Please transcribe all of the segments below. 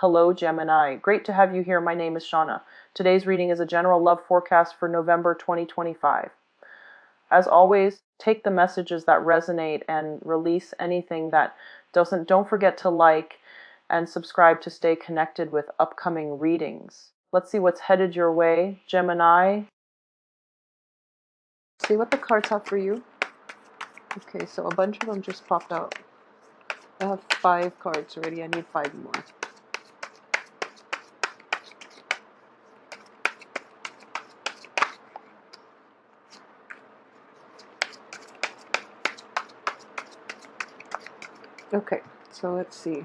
Hello, Gemini. Great to have you here. My name is Shauna. Today's reading is a general love forecast for November 2025. As always, take the messages that resonate and release anything that doesn't. Don't forget to like and subscribe to stay connected with upcoming readings. Let's see what's headed your way, Gemini. See what the cards have for you. Okay, so a bunch of them just popped out. I have 5 cards already. I need 5 more. Okay, so let's see.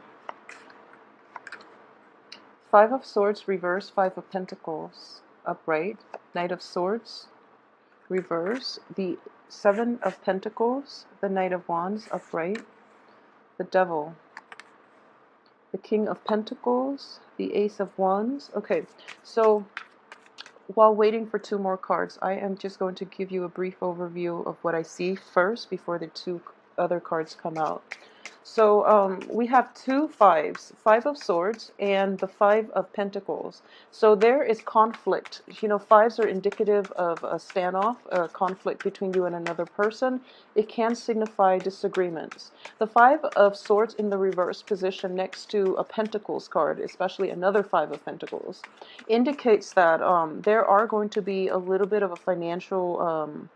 5 of Swords, reverse, 5 of Pentacles, upright, Knight of Swords, reverse, the 7 of Pentacles, the Knight of Wands, upright, the Devil, the King of Pentacles, the Ace of Wands. Okay, so while waiting for 2 more cards, I am just going to give you a brief overview of what I see first before the 2 other cards come out. So we have 2 fives, 5 of Swords and the 5 of Pentacles. So there is conflict. You know, 5s are indicative of a standoff, a conflict between you and another person. It can signify disagreements. The 5 of Swords in the reverse position next to a Pentacles card, especially another 5 of Pentacles, indicates that there are going to be a little bit of a financial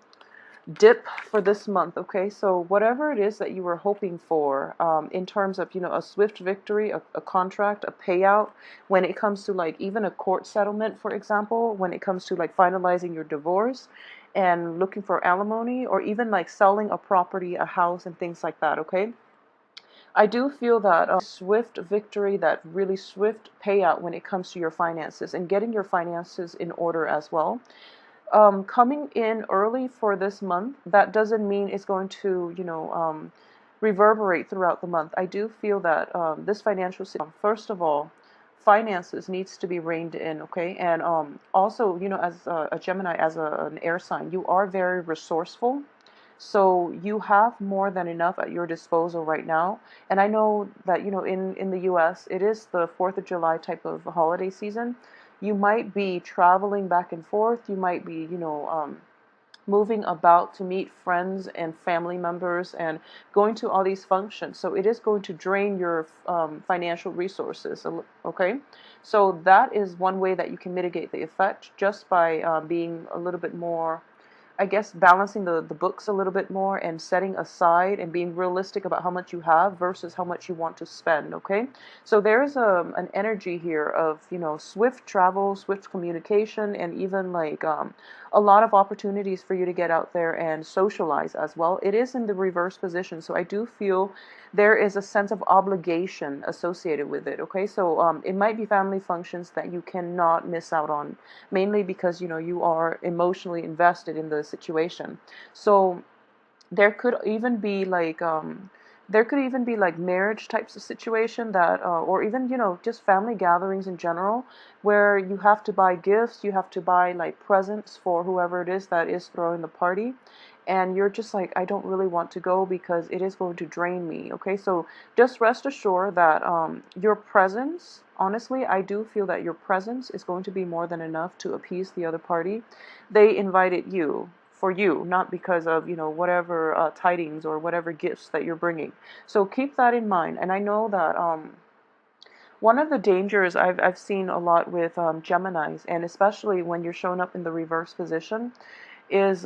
dip for this month. Okay, so whatever it is that you were hoping for in terms of, you know, a swift victory, a contract, a payout, when it comes to like even a court settlement, for example, when it comes to like finalizing your divorce and looking for alimony, or even like selling a property, a house, and things like that. Okay, I do feel that swift victory, that really swift payout when it comes to your finances and getting your finances in order as well, coming in early for this month. That doesn't mean it's going to, you know, reverberate throughout the month. I do feel that this financial situation, first of all, finances needs to be reined in, okay? And also, you know, as a Gemini, as an air sign, you are very resourceful. So you have more than enough at your disposal right now. And I know that, you know, in the US, it is the 4th of July type of holiday season. You might be traveling back and forth. You might be, you know, moving about to meet friends and family members and going to all these functions. So it is going to drain your financial resources, okay? So that is one way that you can mitigate the effect, just by being a little bit more, I guess, balancing the books a little bit more and setting aside and being realistic about how much you have versus how much you want to spend, okay? So there's an energy here of, you know, swift travel, swift communication, and even like a lot of opportunities for you to get out there and socialize as well. It is in the reverse position, so I do feel there is a sense of obligation associated with it, okay? So it might be family functions that you cannot miss out on, mainly because, you know, you are emotionally invested in the situation. So there could even be like marriage types of situation that or even, you know, just family gatherings in general, where you have to buy gifts, you have to buy like presents for whoever it is that is throwing the party, and you're just like, I don't really want to go because it is going to drain me. Okay, so just rest assured that your presence, honestly, I do feel that your presence is going to be more than enough to appease the other party. They invited you for you, not because of, you know, whatever tidings or whatever gifts that you're bringing. So keep that in mind. And I know that one of the dangers I've seen a lot with Geminis, and especially when you're showing up in the reverse position, is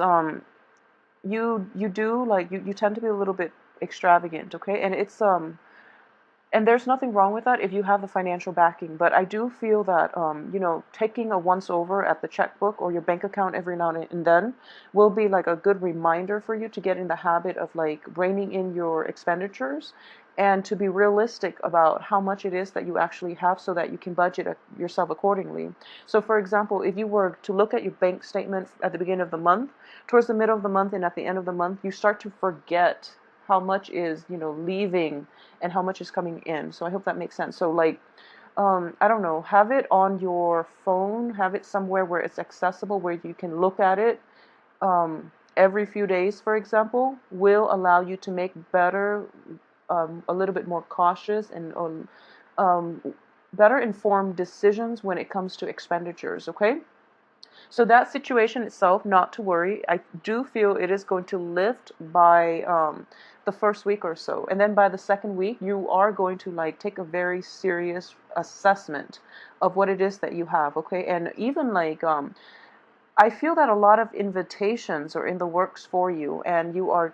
you do like you tend to be a little bit extravagant, okay? And it's and there's nothing wrong with that if you have the financial backing. But I do feel that, you know, taking a once over at the checkbook or your bank account every now and then will be like a good reminder for you to get in the habit of like reining in your expenditures and to be realistic about how much it is that you actually have, so that you can budget yourself accordingly. So for example, if you were to look at your bank statement at the beginning of the month, towards the middle of the month and at the end of the month, you start to forget how much is, you know, leaving and how much is coming in. So I hope that makes sense. So like, I don't know, have it on your phone, have it somewhere where it's accessible, where you can look at it every few days, for example, will allow you to make better, a little bit more cautious and better informed decisions when it comes to expenditures, okay? So that situation itself, not to worry. I do feel it is going to lift by the first week or so. And then by the second week, you are going to like take a very serious assessment of what it is that you have, okay? And even like I feel that a lot of invitations are in the works for you, and you are,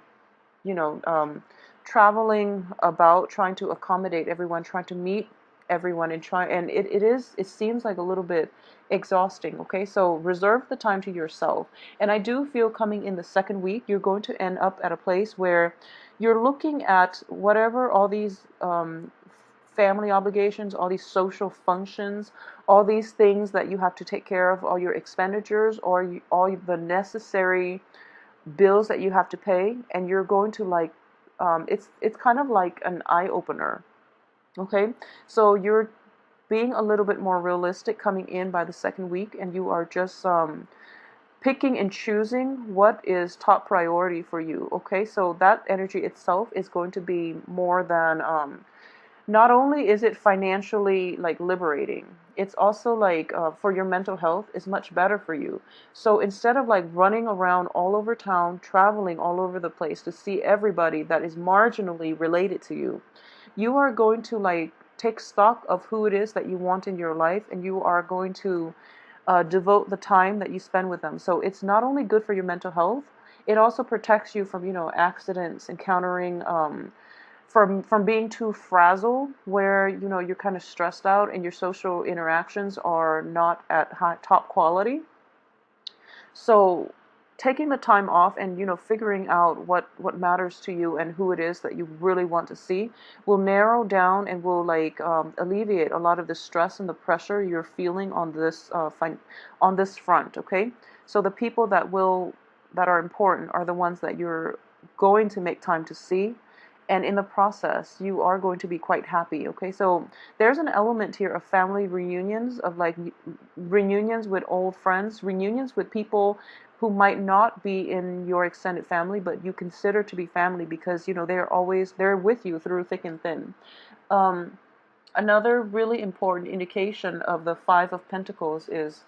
you know, traveling about trying to accommodate everyone, trying to meet everyone, and it seems like a little bit exhausting, okay? So reserve the time to yourself. And I do feel coming in the second week, you're going to end up at a place where you're looking at whatever all these family obligations, all these social functions, all these things that you have to take care of, all your expenditures, or all the necessary bills that you have to pay, and you're going to like it's kind of like an eye opener, okay? So you're being a little bit more realistic coming in by the second week, and you are just picking and choosing what is top priority for you, okay? So that energy itself is going to be more than not only is it financially like liberating, it's also like for your mental health is much better for you. So instead of like running around all over town, traveling all over the place to see everybody that is marginally related to you, you are going to like take stock of who it is that you want in your life, and you are going to devote the time that you spend with them. So it's not only good for your mental health, it also protects you from, accidents, encountering from being too frazzled, where you're kind of stressed out and your social interactions are not at top quality. So taking the time off and figuring out what matters to you and who it is that you really want to see will narrow down and will like alleviate a lot of the stress and the pressure you're feeling on this front, okay? So the people that are important are the ones that you're going to make time to see, and in the process you are going to be quite happy, okay? So there's an element here of family reunions, of like reunions with old friends, reunions with people who might not be in your extended family but you consider to be family, because they're with you through thick and thin. Another really important indication of the Five of Pentacles is,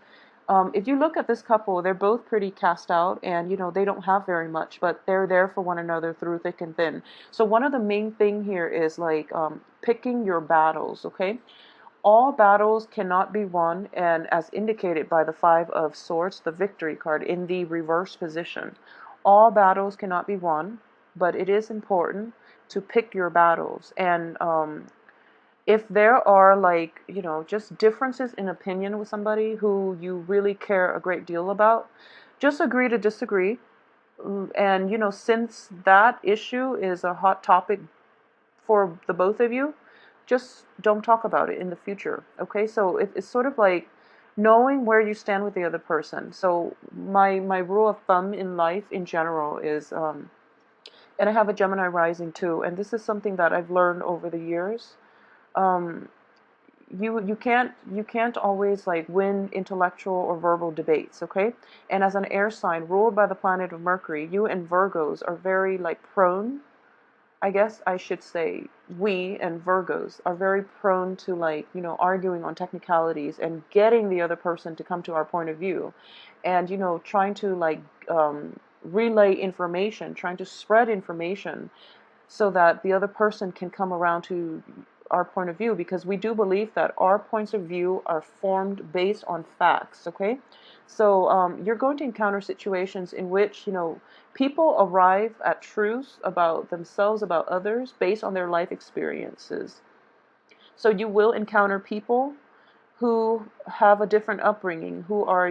if you look at this couple, they're both pretty cast out, and they don't have very much, but they're there for one another through thick and thin. So one of the main thing here is like picking your battles, okay? All battles cannot be won, and as indicated by the Five of Swords, the Victory card in the reverse position, all battles cannot be won, but it is important to pick your battles. And if there are like, just differences in opinion with somebody who you really care a great deal about, just agree to disagree. And, since that issue is a hot topic for the both of you, just don't talk about it in the future, okay? So it's sort of like knowing where you stand with the other person. So my rule of thumb in life in general is, and I have a Gemini rising too, and this is something that I've learned over the years. Um, you can't always like win intellectual or verbal debates, okay? And as an air sign ruled by the planet of Mercury, you and Virgos are very like prone, I guess I should say, we and Virgos are very prone to like, arguing on technicalities and getting the other person to come to our point of view, and trying to like relay information, trying to spread information so that the other person can come around to our point of view, because we do believe that our points of view are formed based on facts, okay? So you're going to encounter situations in which, people arrive at truths about themselves, about others, based on their life experiences. So you will encounter people who have a different upbringing, who are,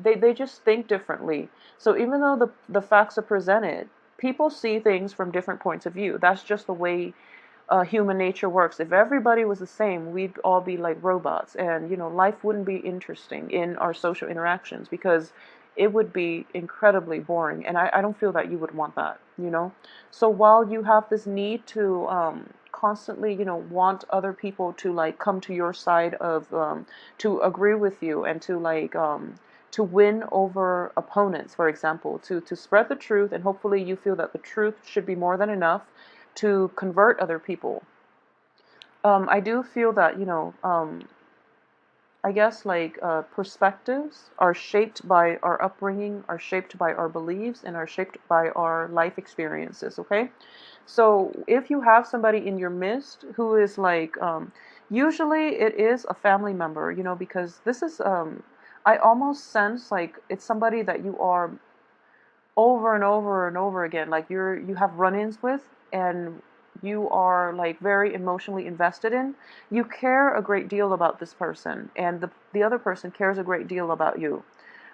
they just think differently. So even though the facts are presented, people see things from different points of view. That's just the way human nature works. If everybody was the same, we'd all be like robots, and life wouldn't be interesting in our social interactions, because it would be incredibly boring, and I don't feel that you would want that. So while you have this need to constantly want other people to like come to your side of to agree with you, and to like to win over opponents, for example, to spread the truth, and hopefully you feel that the truth should be more than enough to convert other people. I do feel that, I guess like perspectives are shaped by our upbringing, are shaped by our beliefs, and are shaped by our life experiences. Okay, so if you have somebody in your midst who is like, usually it is a family member, because this is, I almost sense like it's somebody that you are over and over and over again, like you have run-ins with, and you are like very emotionally invested in. You care a great deal about this person, and the other person cares a great deal about you.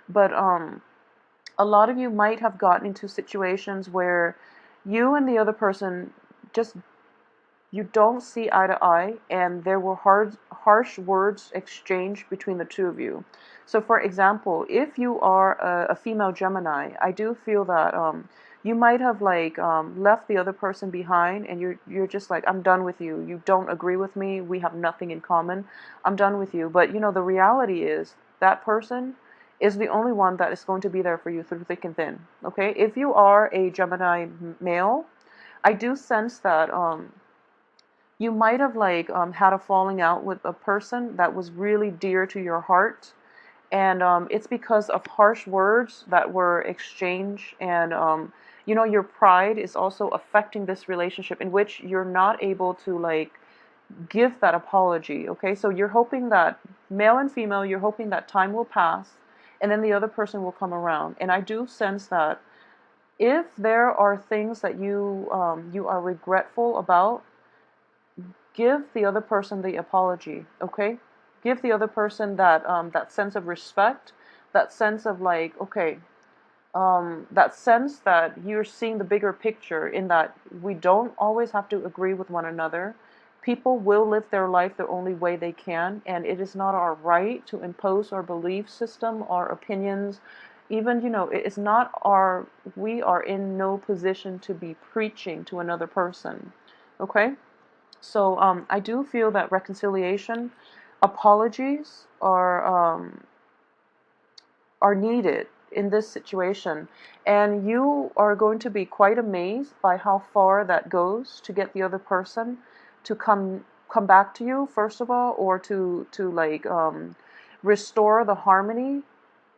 But a lot of you might have gotten into situations where you and the other person just, you don't see eye to eye, and there were harsh words exchanged between the two of you. So, for example, if you are a female Gemini, I do feel that you might have like left the other person behind, and you're just like, I'm done with you. You don't agree with me. We have nothing in common. I'm done with you. But the reality is that person is the only one that is going to be there for you through thick and thin. Okay, if you are a Gemini male, I do sense that you might have like had a falling out with a person that was really dear to your heart, and it's because of harsh words that were exchanged, and your pride is also affecting this relationship, in which you're not able to like give that apology. Okay, so you're hoping that, male and female, you're hoping that time will pass, and then the other person will come around. And I do sense that if there are things that you are regretful about, give the other person the apology. Okay, give the other person that sense of respect, that sense of like, okay, that sense that you're seeing the bigger picture, in that we don't always have to agree with one another. People will live their life the only way they can, and it is not our right to impose our belief system, our opinions. Even, it's not our, we are in no position to be preaching to another person. Okay? So I do feel that reconciliation, apologies are needed in this situation, and you are going to be quite amazed by how far that goes to get the other person to come back to you, first of all, or to like restore the harmony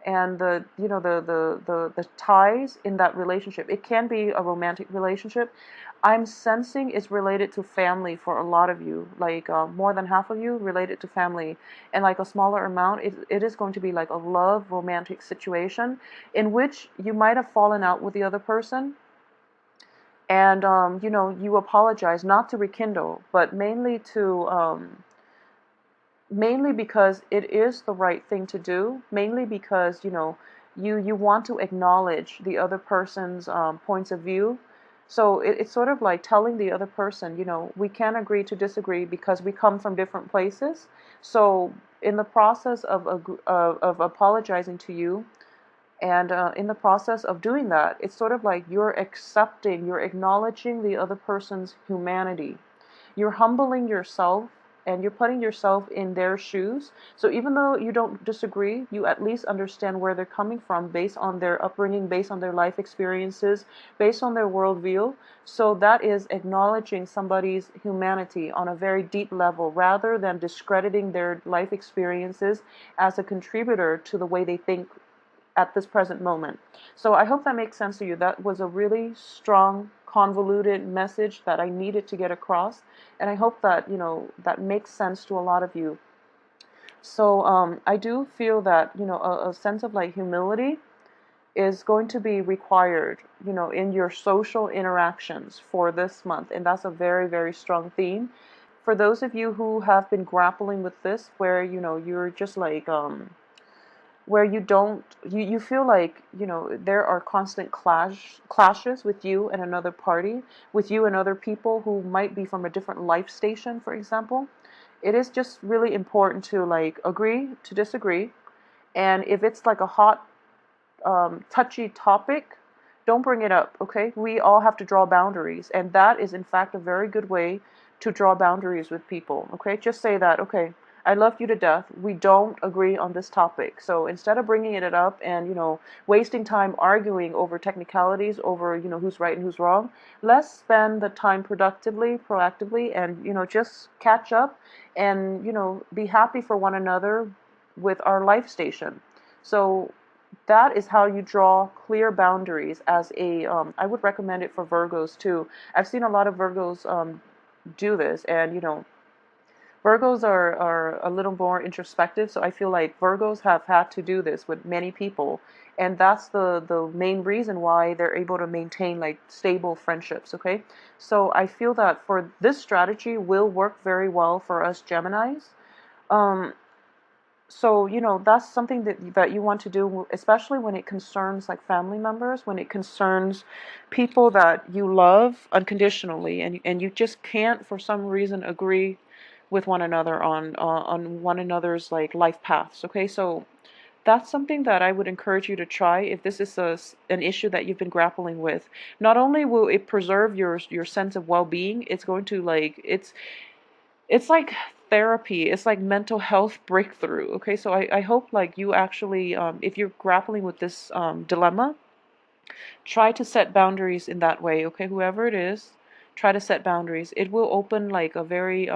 and the ties in that relationship. It can be a romantic relationship. I'm sensing it's related to family for a lot of you, like more than half of you related to family, and like a smaller amount, it is going to be like a love romantic situation, in which you might have fallen out with the other person, and you apologize, not to rekindle, but mainly because it is the right thing to do, mainly because you want to acknowledge the other person's points of view. So it's sort of like telling the other person, we can agree to disagree because we come from different places. So in the process of apologizing to you, and in the process of doing that, it's sort of like you're acknowledging the other person's humanity. You're humbling yourself, and you're putting yourself in their shoes. So even though you don't disagree, you at least understand where they're coming from, based on their upbringing, based on their life experiences, based on their worldview. So that is acknowledging somebody's humanity on a very deep level, rather than discrediting their life experiences as a contributor to the way they think at this present moment. So I hope that makes sense to you. That was a really strong, convoluted message that I needed to get across, and I hope that that makes sense to a lot of you. So I do feel that a sense of like humility is going to be required, in your social interactions for this month, and that's a very, very strong theme. For those of you who have been grappling with this, where you're just like where you don't, you feel like there are constant clashes with you and another party, with you and other people who might be from a different life station, for example. It is just really important to like agree to disagree, and if it's like a hot touchy topic, don't bring it up. Okay, we all have to draw boundaries, and that is in fact a very good way to draw boundaries with people. Okay, just say that, okay, I love you to death. We don't agree on this topic. So instead of bringing it up and, wasting time arguing over technicalities, over, who's right and who's wrong, let's spend the time productively, proactively, and, just catch up and, be happy for one another with our life station. So that is how you draw clear boundaries as I would recommend it for Virgos too. I've seen a lot of Virgos do this, and Virgos are a little more introspective, so I feel like Virgos have had to do this with many people, and that's the main reason why they're able to maintain like stable friendships, okay? So I feel that for this strategy will work very well for us Geminis. Um, so, that's something that you want to do, especially when it concerns like family members, when it concerns people that you love unconditionally, and you just can't for some reason agree with one another on one another's like life paths. Okay, so that's something that I would encourage you to try if this is an issue that you've been grappling with. Not only will it preserve your sense of well-being, it's going to like it's like therapy. It's like mental health breakthrough. Okay, so I hope like you actually, if you're grappling with this dilemma, try to set boundaries in that way. Okay, whoever it is, try to set boundaries. It will open like a very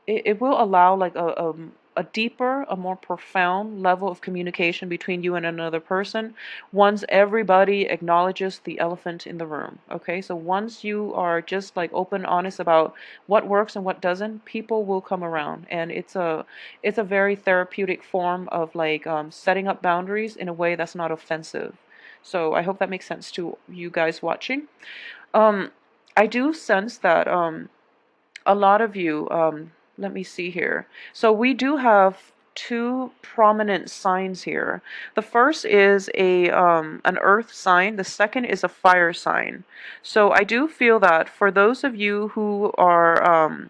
it will allow like a deeper, a more profound level of communication between you and another person once everybody acknowledges the elephant in the room. Okay, so once you are just like open, honest about what works and what doesn't, people will come around, and it's a very therapeutic form of like setting up boundaries in a way that's not offensive. So I hope that makes sense to you guys watching. Um, I do sense that a lot of you, let me see here. So we do have two prominent signs here. The first is an earth sign. The second is a fire sign. So I do feel that for those of you who are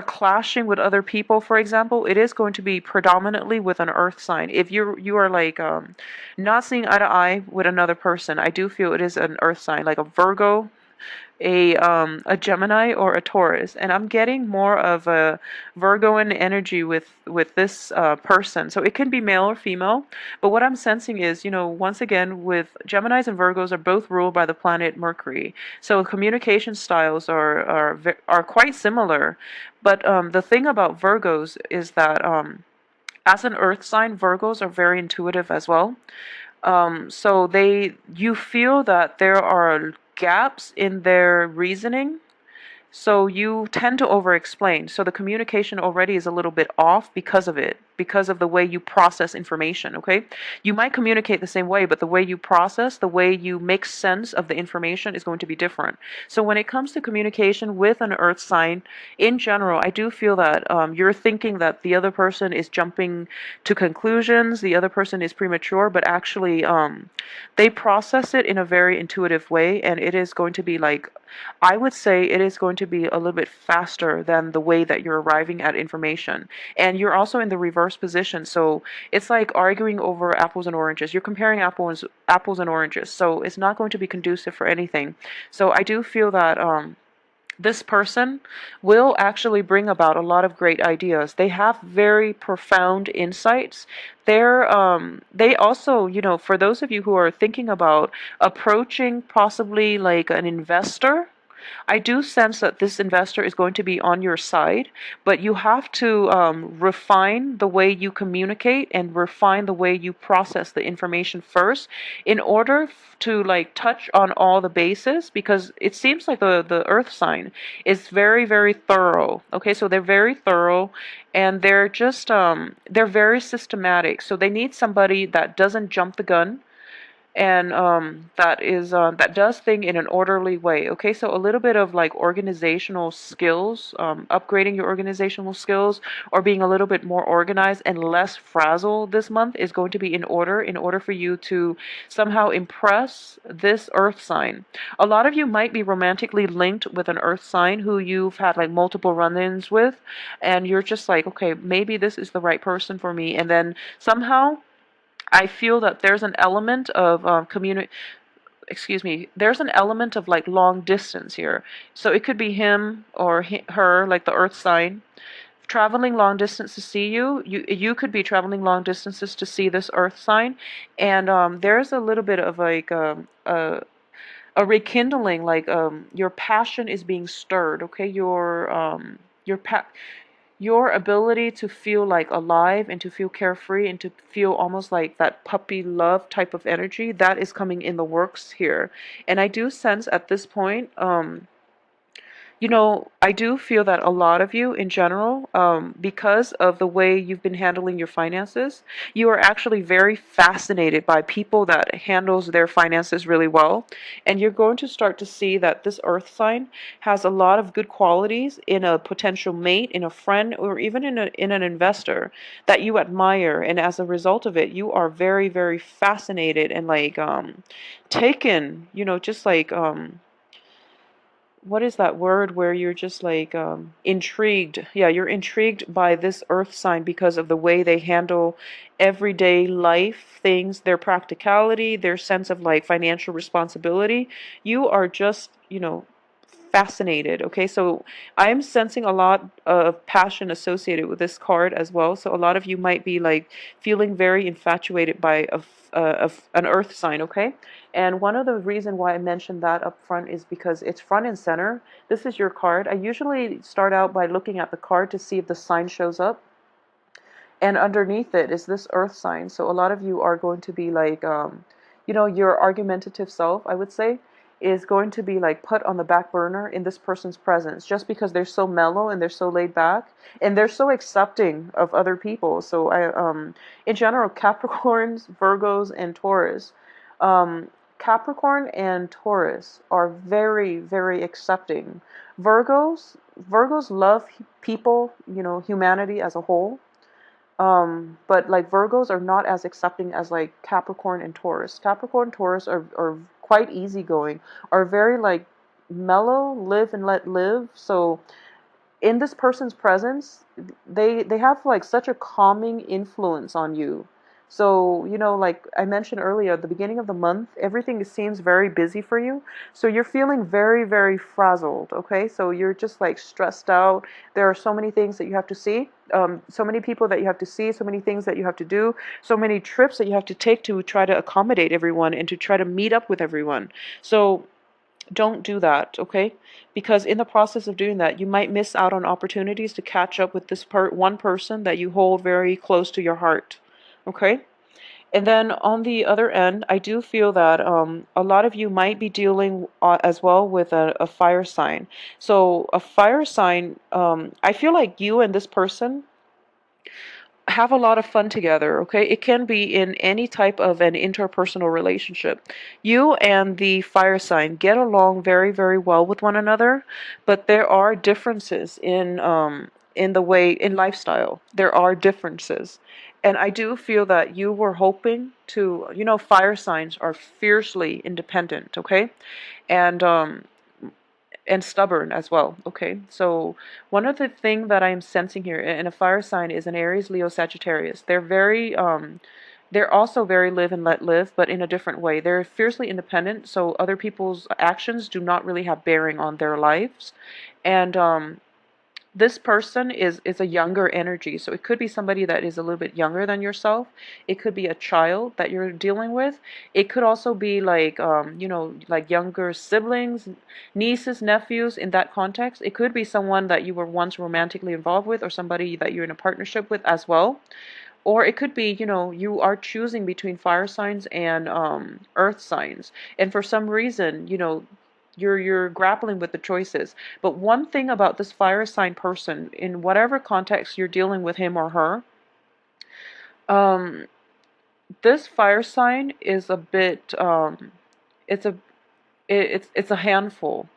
clashing with other people, for example, it is going to be predominantly with an earth sign. If you are like not seeing eye to eye with another person, I do feel it is an earth sign, like a Virgo, a Gemini, or a Taurus, and I'm getting more of a Virgoan energy with this person. So it can be male or female, but what I'm sensing is, once again, with Geminis and Virgos are both ruled by the planet Mercury, so communication styles are quite similar. But the thing about Virgos is that as an Earth sign, Virgos are very intuitive as well. So you feel that there are gaps in their reasoning, so you tend to over-explain. So the communication already is a little bit off because of it, because of the way you process information, okay? You might communicate the same way, but the way you process, the way you make sense of the information is going to be different. So when it comes to communication with an earth sign, in general, I do feel that you're thinking that the other person is jumping to conclusions, the other person is premature, but actually they process it in a very intuitive way, and it is going to be like, I would say it is going to be a little bit faster than the way that you're arriving at information. And you're also in the reverse position, so it's like arguing over apples and oranges. You're comparing apples and oranges, so it's not going to be conducive for anything. So I do feel that this person will actually bring about a lot of great ideas. They have very profound insights. They also, for those of you who are thinking about approaching possibly like an investor, I do sense that this investor is going to be on your side, but you have to refine the way you communicate and refine the way you process the information first in order to like touch on all the bases, because it seems like the earth sign is very, very thorough. Okay, so they're very thorough, and they're very systematic. So they need somebody that doesn't jump the gun, and that does thing in an orderly way. Okay, so a little bit of like organizational skills, upgrading your organizational skills, or being a little bit more organized and less frazzled this month is going to be in order for you to somehow impress this earth sign. A lot of you might be romantically linked with an earth sign who you've had like multiple run-ins with, and you're just like, okay, maybe this is the right person for me, and then somehow I feel that there's an element of there's an element of like long distance here. So it could be him or her, like the earth sign, traveling long distance to see you. You could be traveling long distances to see this earth sign, and there's a little bit of like a rekindling, like your passion is being stirred. Okay, your ability to feel like alive and to feel carefree and to feel almost like that puppy love type of energy, that is coming in the works here. And I do sense at this point, I do feel that a lot of you in general, because of the way you've been handling your finances, you are actually very fascinated by people that handles their finances really well. And you're going to start to see that this earth sign has a lot of good qualities in a potential mate, in a friend, or even in an investor that you admire. And as a result of it, you are very, very fascinated and like taken, just like what is that word where you're just like intrigued? Yeah, you're intrigued by this earth sign because of the way they handle everyday life things, their practicality, their sense of like financial responsibility. You are just, fascinated. Okay, so I'm sensing a lot of passion associated with this card as well. So a lot of you might be like feeling very infatuated by an earth sign. Okay, and one of the reason why I mentioned that up front is because it's front and center. This is your card. I usually start out by looking at the card to see if the sign shows up. And underneath it is this earth sign. So a lot of you are going to be like, your argumentative self, I would say, is going to be like put on the back burner in this person's presence just because they're so mellow and they're so laid back and they're so accepting of other people. So in general, Capricorns, Virgos, and Taurus, um, Capricorn and Taurus are very, very accepting. Virgos love people, humanity as a whole. But like Virgos are not as accepting as like Capricorn and Taurus. Capricorn, Taurus are quite easygoing, are very like mellow, live and let live. So in this person's presence, they have like such a calming influence on you. So, like I mentioned earlier, at the beginning of the month, everything seems very busy for you. So you're feeling very, very frazzled, okay? So you're just like stressed out. There are so many things that you have to see, so many people that you have to see, so many things that you have to do, so many trips that you have to take to try to accommodate everyone and to try to meet up with everyone. So don't do that, okay? Because in the process of doing that, you might miss out on opportunities to catch up with this one person that you hold very close to your heart, okay? And then on the other end, I do feel that a lot of you might be dealing as well with a fire sign. So a fire sign, I feel like you and this person have a lot of fun together, okay? It can be in any type of an interpersonal relationship. You and the fire sign get along very, very well with one another, but there are differences in the way in lifestyle. There are differences. And I do feel that you were hoping to, fire signs are fiercely independent, okay? And stubborn as well. Okay, so one of the thing that I'm sensing here in a fire sign is an Aries, Leo, Sagittarius. They're also very live and let live, but in a different way. They're fiercely independent, so other people's actions do not really have bearing on their lives. And this person is a younger energy, so it could be somebody that is a little bit younger than yourself. It could be a child that you're dealing with. It could also be like like younger siblings, nieces, nephews. In that context, it could be someone that you were once romantically involved with, or somebody that you're in a partnership with as well. Or it could be, you are choosing between fire signs and earth signs, and for some reason, you're grappling with the choices. But one thing about this fire sign person, in whatever context you're dealing with him or her, um, this fire sign is a bit, it's a it's a handful.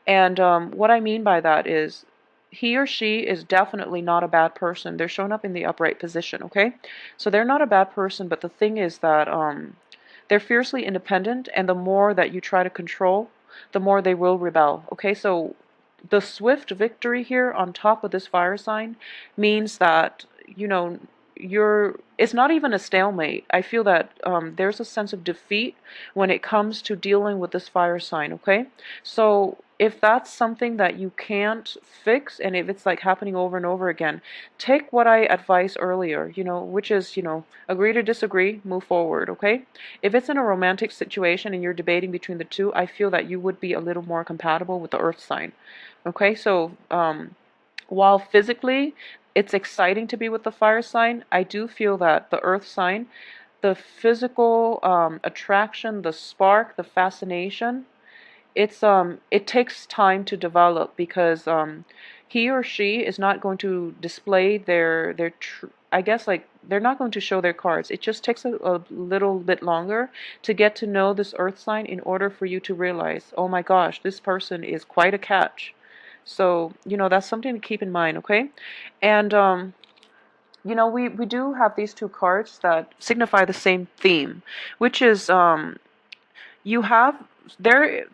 And what I mean by that is he or she is definitely not a bad person. They're showing up in the upright position, okay? So they're not a bad person, but the thing is that they're fiercely independent, and the more that you try to control, the more they will rebel, okay? So the swift victory here on top of this fire sign means that, it's not even a stalemate. I feel that there's a sense of defeat when it comes to dealing with this fire sign, okay? So if that's something that you can't fix, and if it's like happening over and over again, take what I advised earlier, which is, agree to disagree, move forward, okay? If it's in a romantic situation and you're debating between the two, I feel that you would be a little more compatible with the earth sign, okay? So, while physically it's exciting to be with the fire sign, I do feel that the earth sign, the physical attraction, the spark, the fascination, it takes time to develop, because he or she is not going to display I guess, like, they're not going to show their cards. It just takes a little bit longer to get to know this earth sign in order for you to realize, oh my gosh, this person is quite a catch. So, that's something to keep in mind, okay? And we do have these two cards that signify the same theme, which is you have there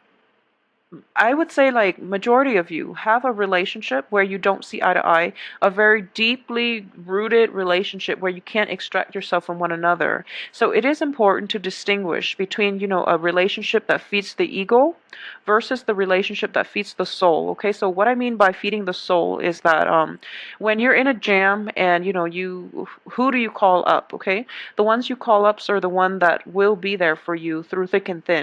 I would say, like, majority of you have a relationship where you don't see eye to eye, a very deeply rooted relationship where you can't extract yourself from one another. So it is important to distinguish between, a relationship that feeds the ego versus the relationship that feeds the soul. Okay, so what I mean by feeding the soul is that when you're in a jam and, who do you call up? Okay, the ones you call up are the one that will be there for you through thick and thin.